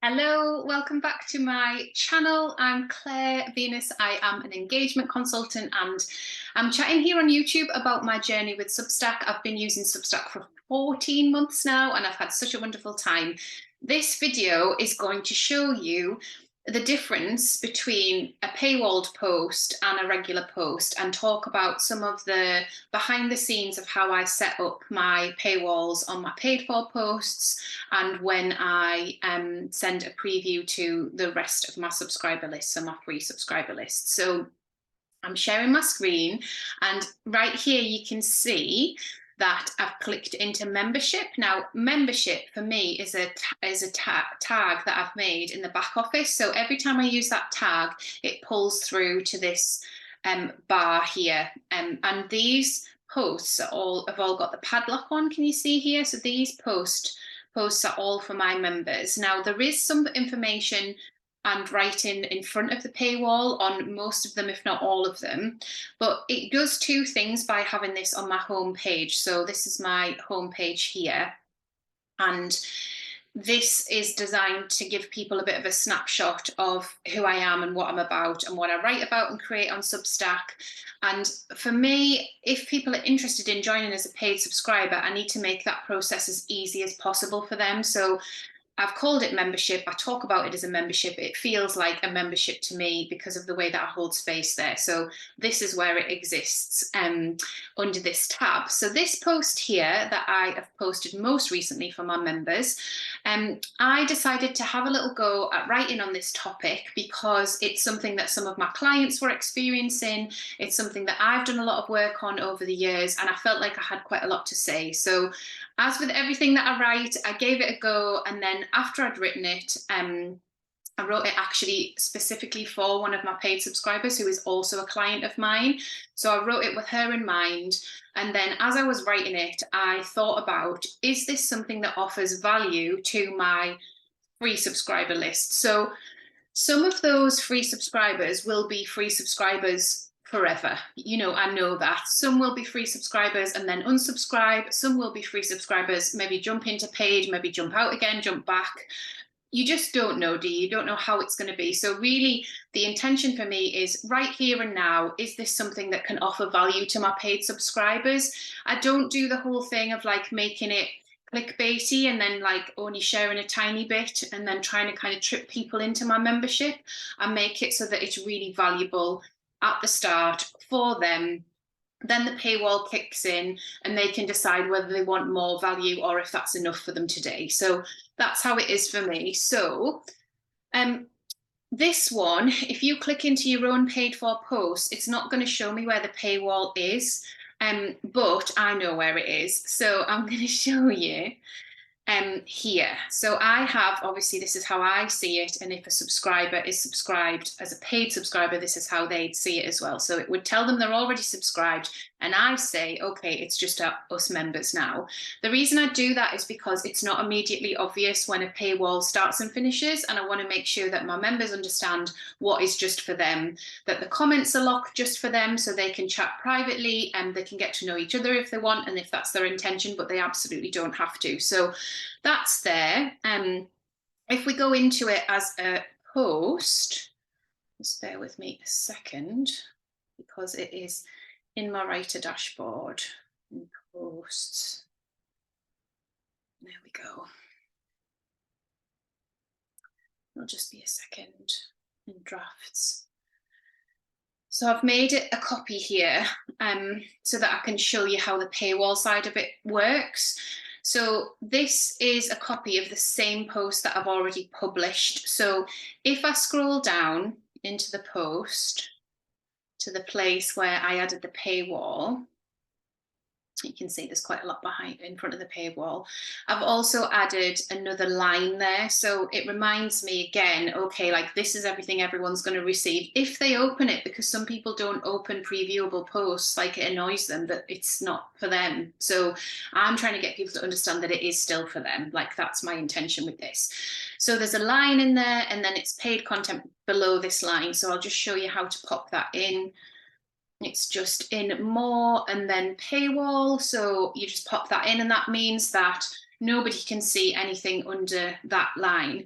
Hello, welcome back to my channel. I'm Claire Venus. I am an engagement consultant and I'm chatting here on YouTube about my journey with Substack. I've been using Substack for 14 months now and I've had such a wonderful time. This video is going to show you the difference between a paywalled post and a regular post and talk about some of the behind the scenes of how I set up my paywalls on my paid for posts and when I send a preview to the rest of my subscriber list, so my free subscriber list. So I'm sharing my screen and right here you can see that I've clicked into membership. Now, membership for me is a tag that I've made in the back office. So every time I use that tag, it pulls through to this bar here. And these posts have all got the padlock on. Can you see here? So these posts are all for my members. Now, there is some information and writing in front of the paywall on most of them, if not all of them. But it does two things by having this on my home page. So this is my home page here. And this is designed to give people a bit of a snapshot of who I am and what I'm about and what I write about and create on Substack. And for me, if people are interested in joining as a paid subscriber, I need to make that process as easy as possible for them. So I've called it membership. I talk about it as a membership. It feels like a membership to me because of the way that I hold space there. So this is where it exists under this tab. So this post here that I have posted most recently for my members, I decided to have a little go at writing on this topic because it's something that some of my clients were experiencing. It's something that I've done a lot of work on over the years, and I felt like I had quite a lot to say. So as with everything that I write, I gave it a go, and then after I'd written it, I wrote it actually specifically for one of my paid subscribers who is also a client of mine. So I wrote it with her in mind. And then as I was writing it, I thought about, is this something that offers value to my free subscriber list? So some of those free subscribers will be free subscribers forever. You know, I know that. Some will be free subscribers and then unsubscribe. Some will be free subscribers, maybe jump into paid, maybe jump out again, jump back. You just don't know, do you? You don't know how it's going to be. So really, the intention for me is right here and now, is this something that can offer value to my paid subscribers? I don't do the whole thing of like making it clickbaity and then like only sharing a tiny bit and then trying to kind of trip people into my membership. I make it so that it's really valuable at the start for them. Then the paywall kicks in and they can decide whether they want more value or if that's enough for them today. So that's how it is for me. So this one, if you click into your own paid for post, it's not going to show me where the paywall is, but I know where it is. So I'm going to show you here. So I have, obviously, this is how I see it. And if a subscriber is subscribed as a paid subscriber, this is how they'd see it as well. So it would tell them they're already subscribed. And I say, okay, it's just us members now. The reason I do that is because it's not immediately obvious when a paywall starts and finishes. And I want to make sure that my members understand what is just for them, that the comments are locked just for them so they can chat privately and they can get to know each other if they want and if that's their intention, but they absolutely don't have to. So that's there. If we go into it as a post, just bear with me a second because it is in my writer dashboard in posts. There we go. It'll just be a second in drafts. So I've made it a copy here so that I can show you how the paywall side of it works. So this is a copy of the same post that I've already published. So if I scroll down into the post to the place where I added the paywall, you can see there's quite a lot behind in front of the paywall. I've also added another line there. So it reminds me again, okay, like this is everything everyone's going to receive if they open it, because some people don't open previewable posts, like it annoys them that it's not for them. So I'm trying to get people to understand that it is still for them. Like that's my intention with this. So there's a line in there and then it's paid content below this line. So I'll just show you how to pop that in. It's just in more and then paywall. So you just pop that in and that means that nobody can see anything under that line.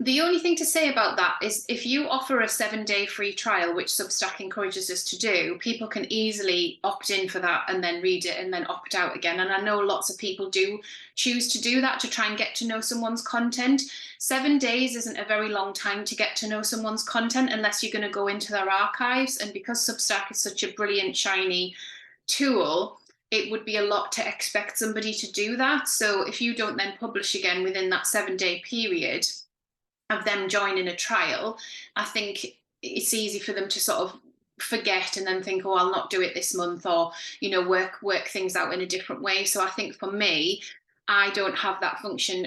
The only thing to say about that is if you offer a 7-day free trial, which Substack encourages us to do, people can easily opt in for that and then read it and then opt out again. And I know lots of people do choose to do that to try and get to know someone's content. 7 days isn't a very long time to get to know someone's content unless you're going to go into their archives. And because Substack is such a brilliant, shiny tool, it would be a lot to expect somebody to do that. So if you don't then publish again within that 7-day period of them joining a trial, I think it's easy for them to sort of forget and then think, oh, I'll not do it this month, or, you know, work things out in a different way. So I think for me, I don't have that function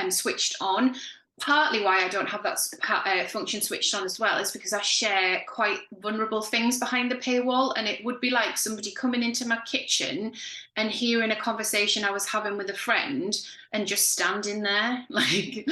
switched on. Partly why I don't have that function switched on as well is because I share quite vulnerable things behind the paywall, and it would be like somebody coming into my kitchen and hearing a conversation I was having with a friend and just standing there. Like,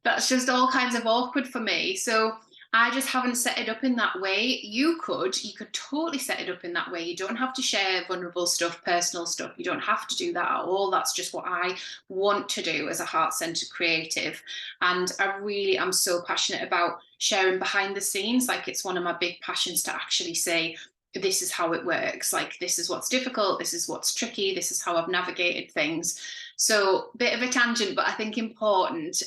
that's just all kinds of awkward for me. So I just haven't set it up in that way. You could totally set it up in that way. You don't have to share vulnerable stuff, personal stuff. You don't have to do that at all. That's just what I want to do as a heart-centered creative. And I really am so passionate about sharing behind the scenes. Like, it's one of my big passions to actually say, this is how it works. Like, this is what's difficult. This is what's tricky. This is how I've navigated things. So, bit of a tangent, but I think important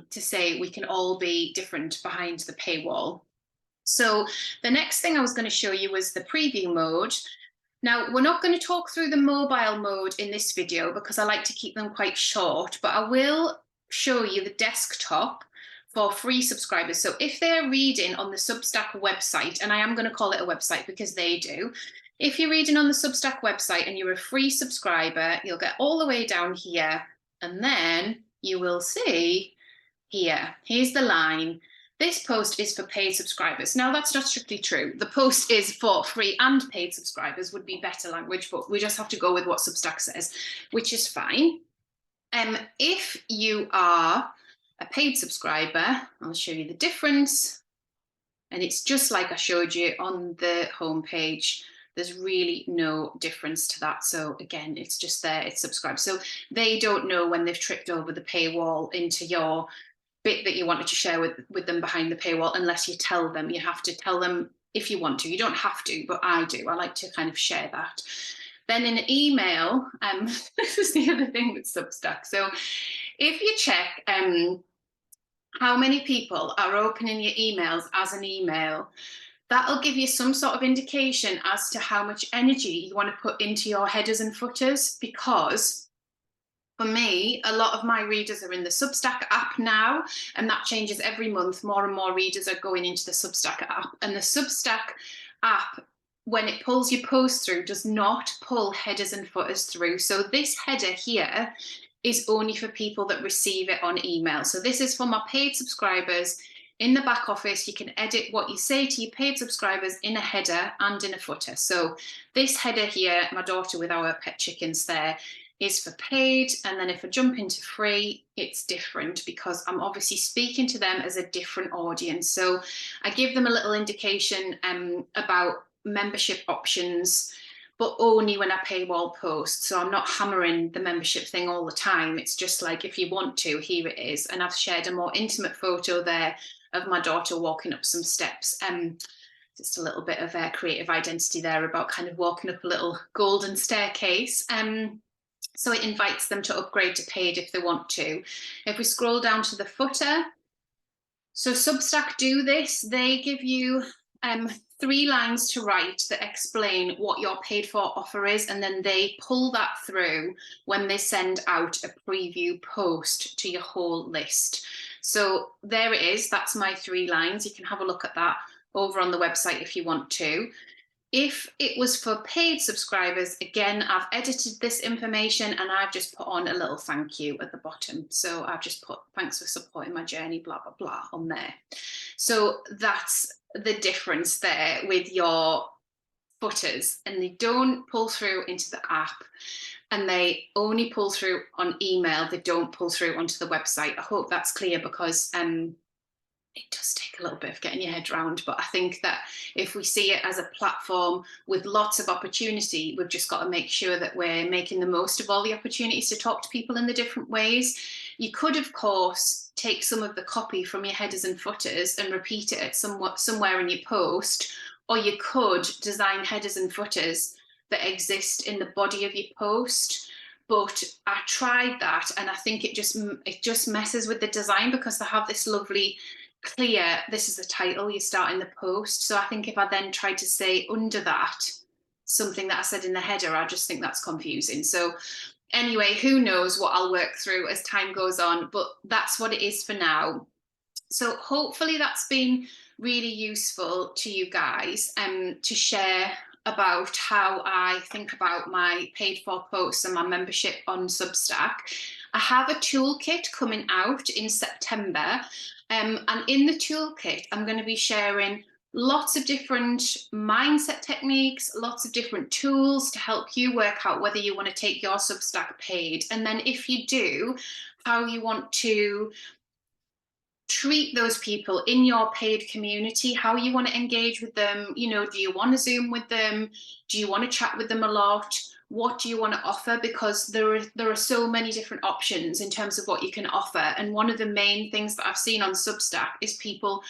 to say we can all be different behind the paywall. So the next thing I was going to show you was the preview mode. Now, we're not going to talk through the mobile mode in this video because I like to keep them quite short, but I will show you the desktop for free subscribers. So if they're reading on the Substack website, and I am going to call it a website because they do, if you're reading on the Substack website and you're a free subscriber, you'll get all the way down here, and then you will see here, here's the line. This post is for paid subscribers. Now, that's not strictly true. The post is for free and paid subscribers would be better language, but we just have to go with what Substack says, which is fine. If you are a paid subscriber, I'll show you the difference. And it's just like I showed you on the homepage. There's really no difference to that. So again, it's just there, it's subscribed. So they don't know when they've tripped over the paywall into your bit that you wanted to share with them behind the paywall, unless you tell them. You have to tell them if you want to. You don't have to, but I do. I like to kind of share that. Then in email, this is the other thing with Substack. So if you check how many people are opening your emails as an email, that'll give you some sort of indication as to how much energy you want to put into your headers and footers. Because for me, a lot of my readers are in the Substack app now, and that changes every month. More and more readers are going into the Substack app, and the Substack app, when it pulls your post through, does not pull headers and footers through. So this header here is only for people that receive it on email. So this is for my paid subscribers. In the back office, you can edit what you say to your paid subscribers in a header and in a footer. So this header here, my daughter with our pet chickens there, is for paid. And then if I jump into free, it's different because I'm obviously speaking to them as a different audience. So I give them a little indication about membership options, but only when I paywall post. So I'm not hammering the membership thing all the time. It's just like, if you want to, here it is. And I've shared a more intimate photo there of my daughter walking up some steps. Just a little bit of creative identity there about kind of walking up a little golden staircase. So it invites them to upgrade to paid if they want to. If we scroll down to the footer, so Substack do this. They give you 3 lines to write that explain what your paid for offer is, and then they pull that through when they send out a preview post to your whole list. So there it is. That's my 3 lines. You can have a look at that over on the website if you want to. If it was for paid subscribers, again, I've edited this information and I've just put on a little thank you at the bottom. So I've just put thanks for supporting my journey, blah, blah, blah on there. So that's the difference there with your footers, and they don't pull through into the app, and they only pull through on email. They don't pull through onto the website. I hope that's clear, because it does take a little bit of getting your head around, but I think that if we see it as a platform with lots of opportunity, we've just got to make sure that we're making the most of all the opportunities to talk to people in the different ways. You could, of course, take some of the copy from your headers and footers and repeat it at somewhere in your post, or you could design headers and footers that exist in the body of your post. But I tried that, and I think it just messes with the design, because they have this lovely clear, this is the title, you start in the post. So I think if I then tried to say under that something that I said in the header, I just think that's confusing. So anyway, who knows what I'll work through as time goes on, but that's what it is for now. So hopefully that's been really useful to you guys, to share about how I think about my paid for posts and my membership on Substack. I have a toolkit coming out in September, and in the toolkit, I'm going to be sharing lots of different mindset techniques, lots of different tools to help you work out whether you want to take your Substack paid. And then if you do, how you want to treat those people in your paid community, how you want to engage with them. You know, do you want to Zoom with them? Do you want to chat with them a lot? What do you want to offer? Because there are so many different options in terms of what you can offer. And one of the main things that I've seen on Substack is people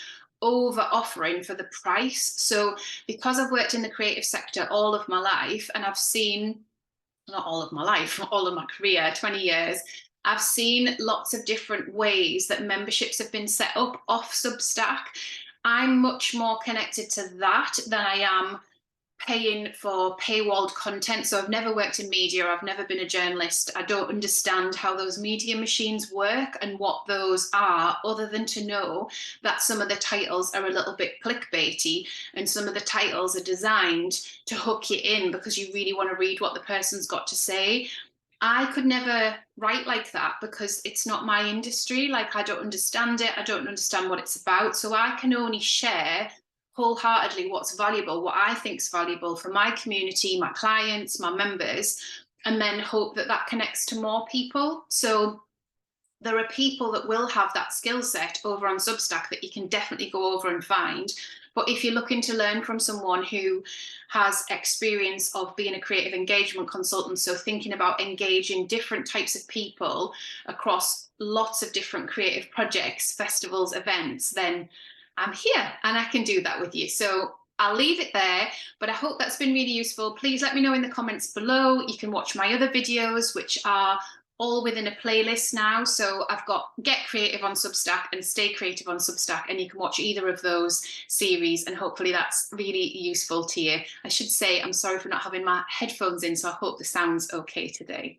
over offering for the price. So because I've worked in the creative sector all of my life, and I've seen, not all of my life, all of my career, 20 years, I've seen lots of different ways that memberships have been set up off Substack. I'm much more connected to that than I am paying for paywalled content. So I've never worked in media, I've never been a journalist. I don't understand how those media machines work and what those are, other than to know that some of the titles are a little bit clickbaity, and some of the titles are designed to hook you in because you really want to read what the person's got to say. I could never write like that because it's not my industry. Like, I don't understand it. I don't understand what it's about. So I can only share wholeheartedly what's valuable, what I think is valuable for my community, my clients, my members, and then hope that that connects to more people. So there are people that will have that skill set over on Substack that you can definitely go over and find. But if you're looking to learn from someone who has experience of being a creative engagement consultant, so thinking about engaging different types of people across lots of different creative projects, festivals, events, then I'm here and I can do that with you. So I'll leave it there, but I hope that's been really useful. Please let me know in the comments below. You can watch my other videos, which are all within a playlist now. So I've got Get Creative on Substack and Stay Creative on Substack, and you can watch either of those series, and hopefully that's really useful to you. I should say I'm sorry for not having my headphones in, so I hope the sound's okay today.